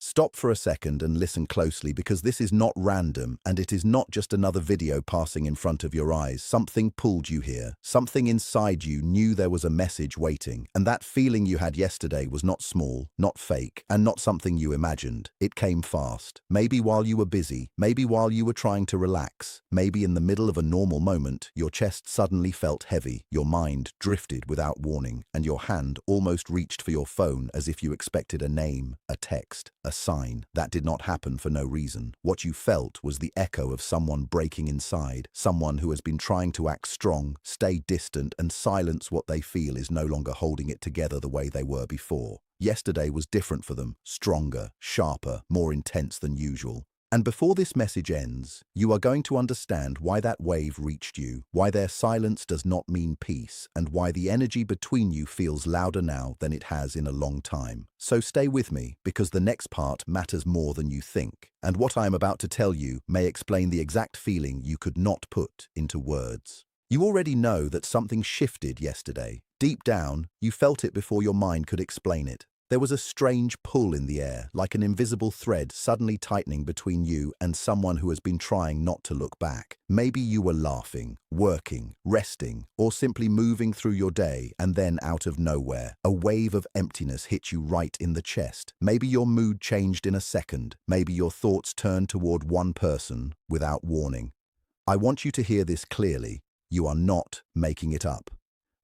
Stop for a second and listen closely because this is not random and it is not just another video passing in front of your eyes. Something pulled you here. Something inside you knew there was a message waiting. And that feeling you had yesterday was not small, not fake, and not something you imagined. It came fast. Maybe while you were busy, maybe while you were trying to relax, maybe in the middle of a normal moment, your chest suddenly felt heavy, your mind drifted without warning, and your hand almost reached for your phone as if you expected a name, a text, a sign. That did not happen for no reason. What you felt was the echo of someone breaking inside, someone who has been trying to act strong, stay distant, and silence what they feel is no longer holding it together the way they were before. Yesterday was different for them, stronger, sharper, more intense than usual. And before this message ends, you are going to understand why that wave reached you, why their silence does not mean peace, and why the energy between you feels louder now than it has in a long time. So stay with me, because the next part matters more than you think, and what I am about to tell you may explain the exact feeling you could not put into words. You already know that something shifted yesterday. Deep down, you felt it before your mind could explain it. There was a strange pull in the air, like an invisible thread suddenly tightening between you and someone who has been trying not to look back. Maybe you were laughing, working, resting, or simply moving through your day, and then out of nowhere, a wave of emptiness hit you right in the chest. Maybe your mood changed in a second. Maybe your thoughts turned toward one person without warning. I want you to hear this clearly. You are not making it up.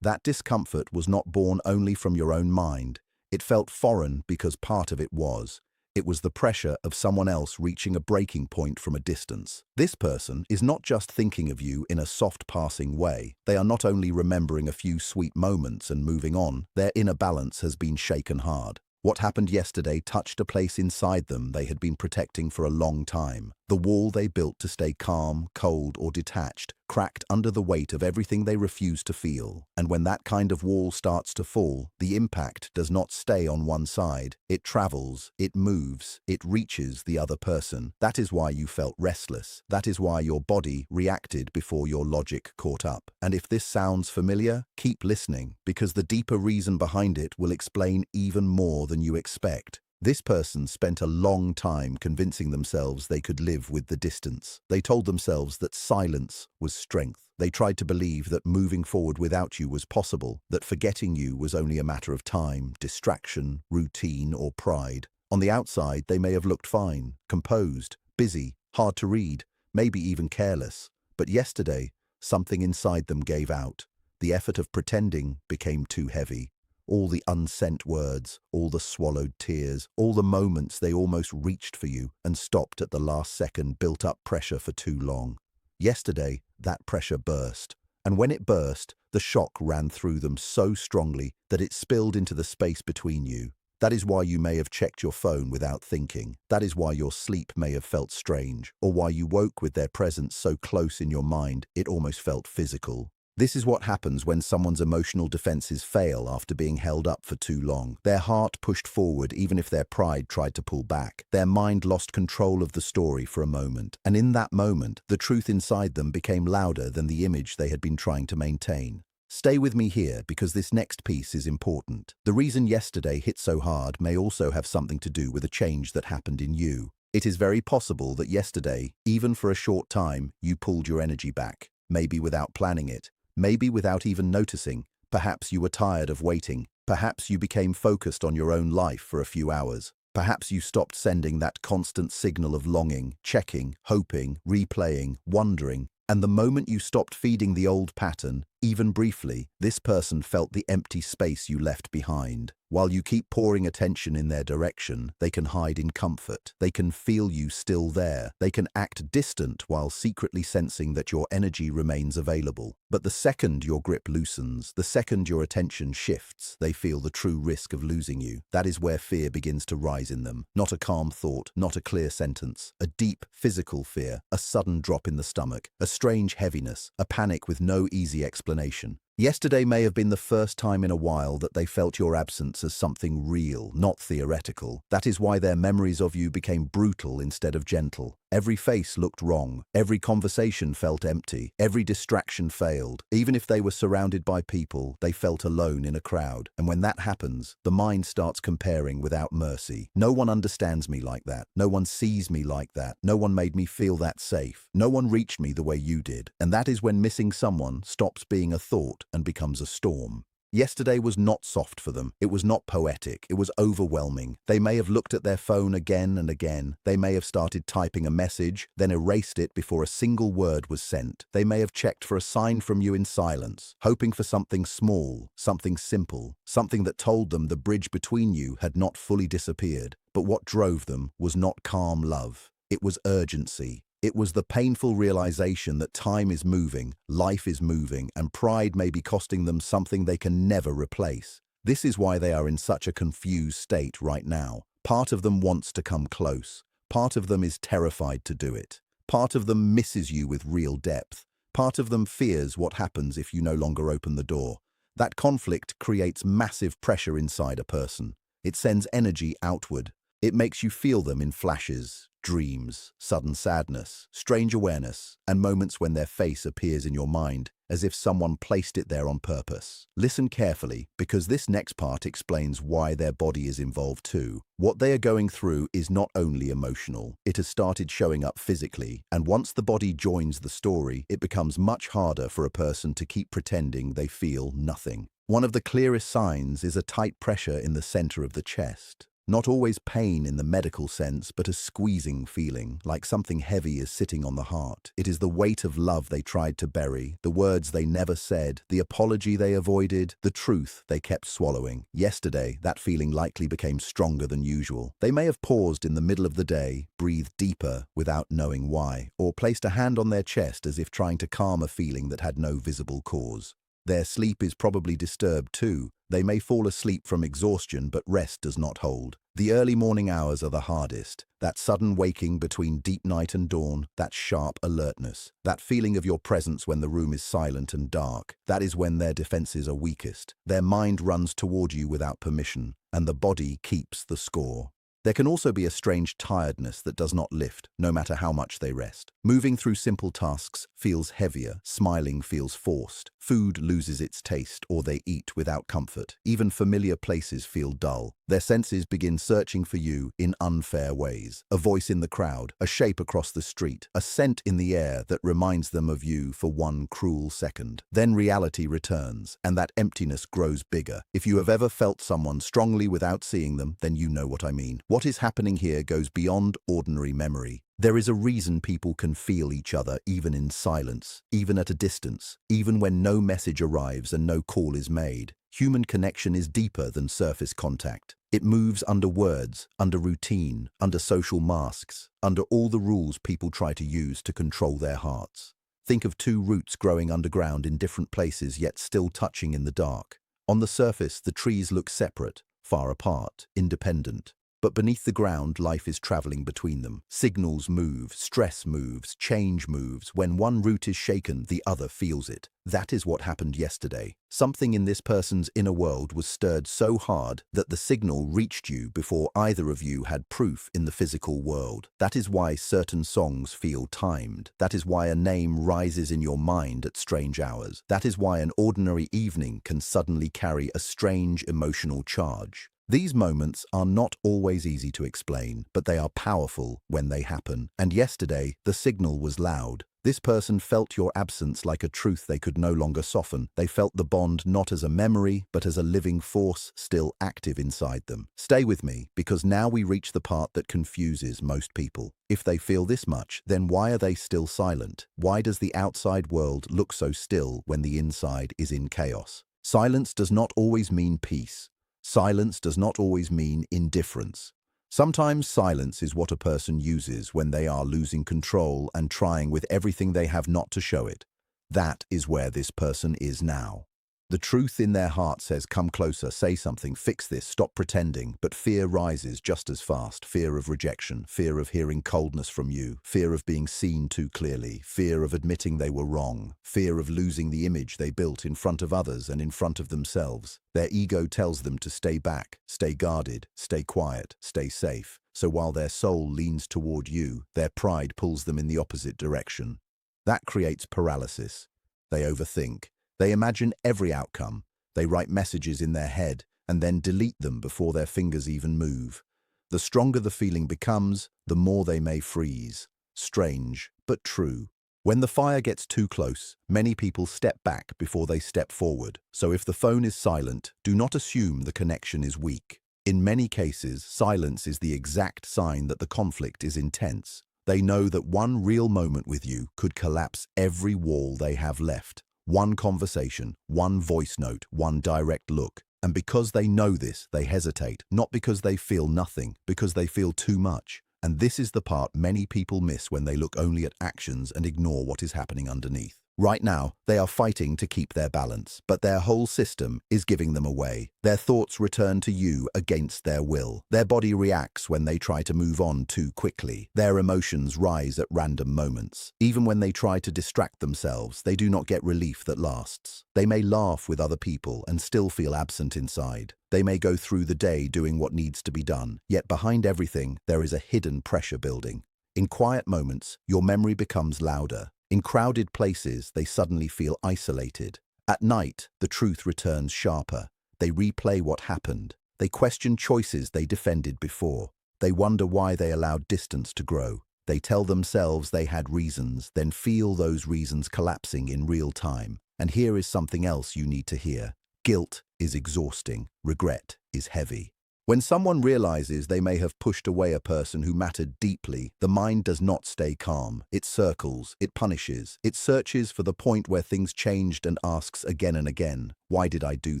That discomfort was not born only from your own mind. It felt foreign because part of it was. It was the pressure of someone else reaching a breaking point from a distance. This person is not just thinking of you in a soft passing way. They are not only remembering a few sweet moments and moving on, their inner balance has been shaken hard. What happened yesterday touched a place inside them they had been protecting for a long time. The wall they built to stay calm, cold, or detached, cracked under the weight of everything they refused to feel. And when that kind of wall starts to fall, the impact does not stay on one side. It travels, it moves, it reaches the other person. That is why you felt restless. That is why your body reacted before your logic caught up. And if this sounds familiar, keep listening, because the deeper reason behind it will explain even more than you expect. This person spent a long time convincing themselves they could live with the distance. They told themselves that silence was strength. They tried to believe that moving forward without you was possible, that forgetting you was only a matter of time, distraction, routine, or pride. On the outside, they may have looked fine, composed, busy, hard to read, maybe even careless. But yesterday, something inside them gave out. The effort of pretending became too heavy. All the unsent words, all the swallowed tears, all the moments they almost reached for you and stopped at the last second built up pressure for too long. Yesterday, that pressure burst. And when it burst, the shock ran through them so strongly that it spilled into the space between you. That is why you may have checked your phone without thinking. That is why your sleep may have felt strange, or why you woke with their presence so close in your mind it almost felt physical. This is what happens when someone's emotional defenses fail after being held up for too long. Their heart pushed forward even if their pride tried to pull back. Their mind lost control of the story for a moment, and in that moment, the truth inside them became louder than the image they had been trying to maintain. Stay with me here because this next piece is important. The reason yesterday hit so hard may also have something to do with a change that happened in you. It is very possible that yesterday, even for a short time, you pulled your energy back, maybe without planning it. Maybe without even noticing. Perhaps you were tired of waiting. Perhaps you became focused on your own life for a few hours. Perhaps you stopped sending that constant signal of longing, checking, hoping, replaying, wondering. And the moment you stopped feeding the old pattern, even briefly, this person felt the empty space you left behind. While you keep pouring attention in their direction, they can hide in comfort. They can feel you still there. They can act distant while secretly sensing that your energy remains available. But the second your grip loosens, the second your attention shifts, they feel the true risk of losing you. That is where fear begins to rise in them. Not a calm thought, not a clear sentence. A deep physical fear, a sudden drop in the stomach, a strange heaviness, a panic with no easy explanation. Yesterday may have been the first time in a while that they felt your absence as something real, not theoretical. That is why their memories of you became brutal instead of gentle. Every face looked wrong. Every conversation felt empty. Every distraction failed. Even if they were surrounded by people, they felt alone in a crowd. And when that happens, the mind starts comparing without mercy. No one understands me like that. No one sees me like that. No one made me feel that safe. No one reached me the way you did. And that is when missing someone stops being a thought and becomes a storm. Yesterday was not soft for them. It was not poetic. It was overwhelming. They may have looked at their phone again and again. They may have started typing a message, then erased it before a single word was sent. They may have checked for a sign from you in silence, hoping for something small, something simple, something that told them the bridge between you had not fully disappeared. But what drove them was not calm love. It was urgency. It was the painful realization that time is moving, life is moving, and pride may be costing them something they can never replace. This is why they are in such a confused state right now. Part of them wants to come close. Part of them is terrified to do it. Part of them misses you with real depth. Part of them fears what happens if you no longer open the door. That conflict creates massive pressure inside a person. It sends energy outward. It makes you feel them in flashes, dreams, sudden sadness, strange awareness, and moments when their face appears in your mind, as if someone placed it there on purpose. Listen carefully, because this next part explains why their body is involved too. What they are going through is not only emotional, it has started showing up physically, and once the body joins the story, it becomes much harder for a person to keep pretending they feel nothing. One of the clearest signs is a tight pressure in the center of the chest. Not always pain in the medical sense, but a squeezing feeling, like something heavy is sitting on the heart. It is the weight of love they tried to bury, the words they never said, the apology they avoided, the truth they kept swallowing. Yesterday, that feeling likely became stronger than usual. They may have paused in the middle of the day, breathed deeper without knowing why, or placed a hand on their chest as if trying to calm a feeling that had no visible cause. Their sleep is probably disturbed too. They may fall asleep from exhaustion, but rest does not hold. The early morning hours are the hardest. That sudden waking between deep night and dawn, that sharp alertness, that feeling of your presence when the room is silent and dark, that is when their defenses are weakest. Their mind runs toward you without permission, and the body keeps the score. There can also be a strange tiredness that does not lift, no matter how much they rest. Moving through simple tasks feels heavier, smiling feels forced, food loses its taste, or they eat without comfort. Even familiar places feel dull. Their senses begin searching for you in unfair ways. A voice in the crowd, a shape across the street, a scent in the air that reminds them of you for one cruel second. Then reality returns, and that emptiness grows bigger. If you have ever felt someone strongly without seeing them, then you know what I mean. What is happening here goes beyond ordinary memory. There is a reason people can feel each other even in silence, even at a distance, even when no message arrives and no call is made. Human connection is deeper than surface contact. It moves under words, under routine, under social masks, under all the rules people try to use to control their hearts. Think of two roots growing underground in different places yet still touching in the dark. On the surface, the trees look separate, far apart, independent. But beneath the ground, life is traveling between them. Signals move, stress moves, change moves. When one root is shaken, the other feels it. That is what happened yesterday. Something in this person's inner world was stirred so hard that the signal reached you before either of you had proof in the physical world. That is why certain songs feel timed. That is why a name rises in your mind at strange hours. That is why an ordinary evening can suddenly carry a strange emotional charge. These moments are not always easy to explain, but they are powerful when they happen. And yesterday, the signal was loud. This person felt your absence like a truth they could no longer soften. They felt the bond not as a memory, but as a living force still active inside them. Stay with me, because now we reach the part that confuses most people. If they feel this much, then why are they still silent? Why does the outside world look so still when the inside is in chaos? Silence does not always mean peace. Silence does not always mean indifference. Sometimes silence is what a person uses when they are losing control and trying with everything they have not to show it. That is where this person is now. The truth in their heart says, come closer, say something, fix this, stop pretending. But fear rises just as fast. Fear of rejection, fear of hearing coldness from you, fear of being seen too clearly, fear of admitting they were wrong, fear of losing the image they built in front of others and in front of themselves. Their ego tells them to stay back, stay guarded, stay quiet, stay safe. So while their soul leans toward you, their pride pulls them in the opposite direction. That creates paralysis. They overthink. They imagine every outcome. They write messages in their head and then delete them before their fingers even move. The stronger the feeling becomes, the more they may freeze. Strange, but true. When the fire gets too close, many people step back before they step forward. So if the phone is silent, do not assume the connection is weak. In many cases, silence is the exact sign that the conflict is intense. They know that one real moment with you could collapse every wall they have left. One conversation, one voice note, one direct look. And because they know this, they hesitate, not because they feel nothing, because they feel too much. And this is the part many people miss when they look only at actions and ignore what is happening underneath. Right now, they are fighting to keep their balance, but their whole system is giving them away. Their thoughts return to you against their will. Their body reacts when they try to move on too quickly. Their emotions rise at random moments. Even when they try to distract themselves, they do not get relief that lasts. They may laugh with other people and still feel absent inside. They may go through the day doing what needs to be done, yet behind everything, there is a hidden pressure building. In quiet moments, your memory becomes louder. In crowded places, they suddenly feel isolated. At night, the truth returns sharper. They replay what happened. They question choices they defended before. They wonder why they allowed distance to grow. They tell themselves they had reasons, then feel those reasons collapsing in real time. And here is something else you need to hear. Guilt is exhausting. Regret is heavy. When someone realizes they may have pushed away a person who mattered deeply, the mind does not stay calm. It circles, it punishes, it searches for the point where things changed and asks again and again, why did I do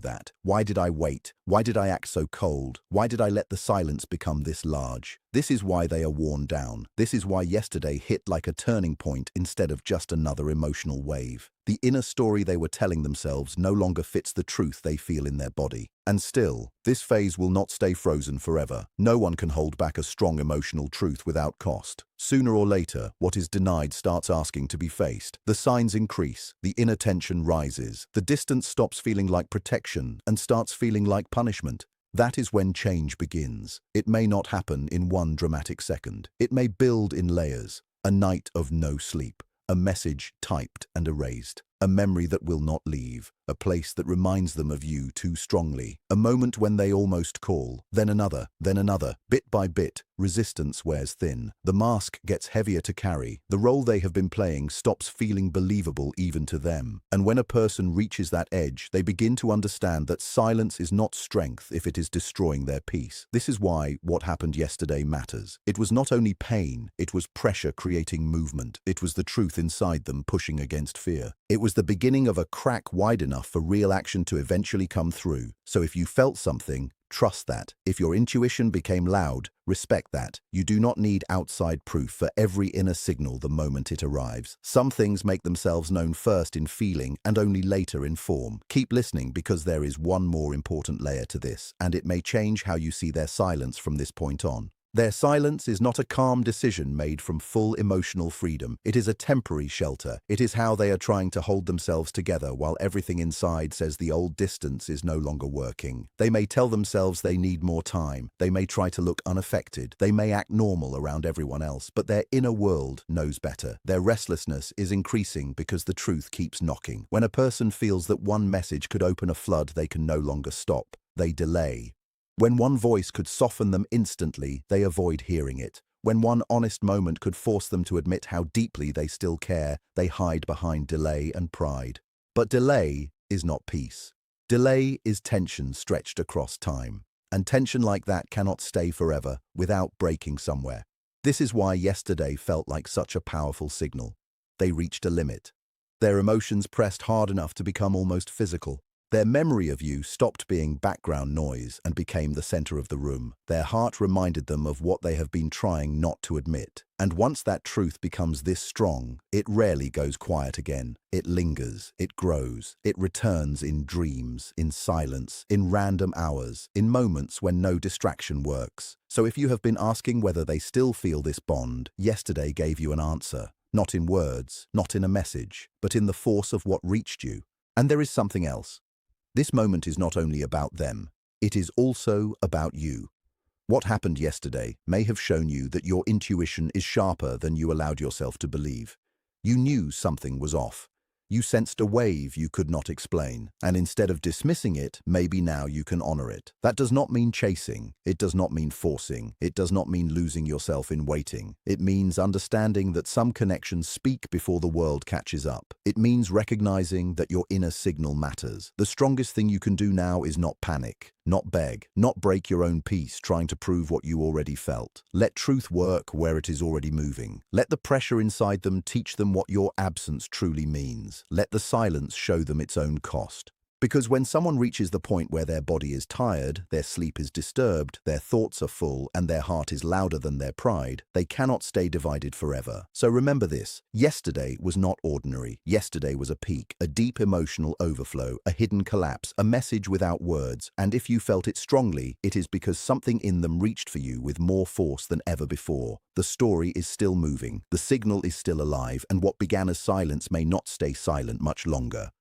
that? Why did I wait? Why did I act so cold? Why did I let the silence become this large? This is why they are worn down. This is why yesterday hit like a turning point instead of just another emotional wave. The inner story they were telling themselves no longer fits the truth they feel in their body. And still, this phase will not stay frozen forever. No one can hold back a strong emotional truth without cost. Sooner or later, what is denied starts asking to be faced. The signs increase, the inner tension rises, the distance stops feeling like protection and starts feeling like punishment. That is when change begins. It may not happen in one dramatic second. It may build in layers. A night of no sleep. A message typed and erased. A memory that will not leave. A place that reminds them of you too strongly. A moment when they almost call. Then another. Bit by bit, resistance wears thin. The mask gets heavier to carry. The role they have been playing stops feeling believable even to them. And when a person reaches that edge, they begin to understand that silence is not strength if it is destroying their peace. This is why what happened yesterday matters. It was not only pain, it was pressure creating movement. It was the truth inside them pushing against fear. It was the beginning of a crack wide enough for real action to eventually come through. So if you felt something, trust that. If your intuition became loud, respect that. You do not need outside proof for every inner signal the moment it arrives. Some things make themselves known first in feeling and only later in form. Keep listening because there is one more important layer to this, and it may change how you see their silence from this point on. Their silence is not a calm decision made from full emotional freedom. It is a temporary shelter. It is how they are trying to hold themselves together while everything inside says the old distance is no longer working. They may tell themselves they need more time. They may try to look unaffected. They may act normal around everyone else, but their inner world knows better. Their restlessness is increasing because the truth keeps knocking. When a person feels that one message could open a flood they can no longer stop, they delay. When one voice could soften them instantly, they avoid hearing it. When one honest moment could force them to admit how deeply they still care, they hide behind delay and pride. But delay is not peace. Delay is tension stretched across time. And tension like that cannot stay forever without breaking somewhere. This is why yesterday felt like such a powerful signal. They reached a limit. Their emotions pressed hard enough to become almost physical. Their memory of you stopped being background noise and became the center of the room. Their heart reminded them of what they have been trying not to admit. And once that truth becomes this strong, it rarely goes quiet again. It lingers, it grows, it returns in dreams, in silence, in random hours, in moments when no distraction works. So if you have been asking whether they still feel this bond, yesterday gave you an answer. Not in words, not in a message, but in the force of what reached you. And there is something else. This moment is not only about them, it is also about you. What happened yesterday may have shown you that your intuition is sharper than you allowed yourself to believe. You knew something was off. You sensed a wave you could not explain, and instead of dismissing it, maybe now you can honor it. That does not mean chasing. It does not mean forcing. It does not mean losing yourself in waiting. It means understanding that some connections speak before the world catches up. It means recognizing that your inner signal matters. The strongest thing you can do now is not panic, not beg, not break your own peace trying to prove what you already felt. Let truth work where it is already moving. Let the pressure inside them teach them what your absence truly means. Let the silence show them its own cost. Because when someone reaches the point where their body is tired, their sleep is disturbed, their thoughts are full, and their heart is louder than their pride, they cannot stay divided forever. So remember this, yesterday was not ordinary. Yesterday was a peak, a deep emotional overflow, a hidden collapse, a message without words, and if you felt it strongly, it is because something in them reached for you with more force than ever before. The story is still moving, the signal is still alive, and what began as silence may not stay silent much longer.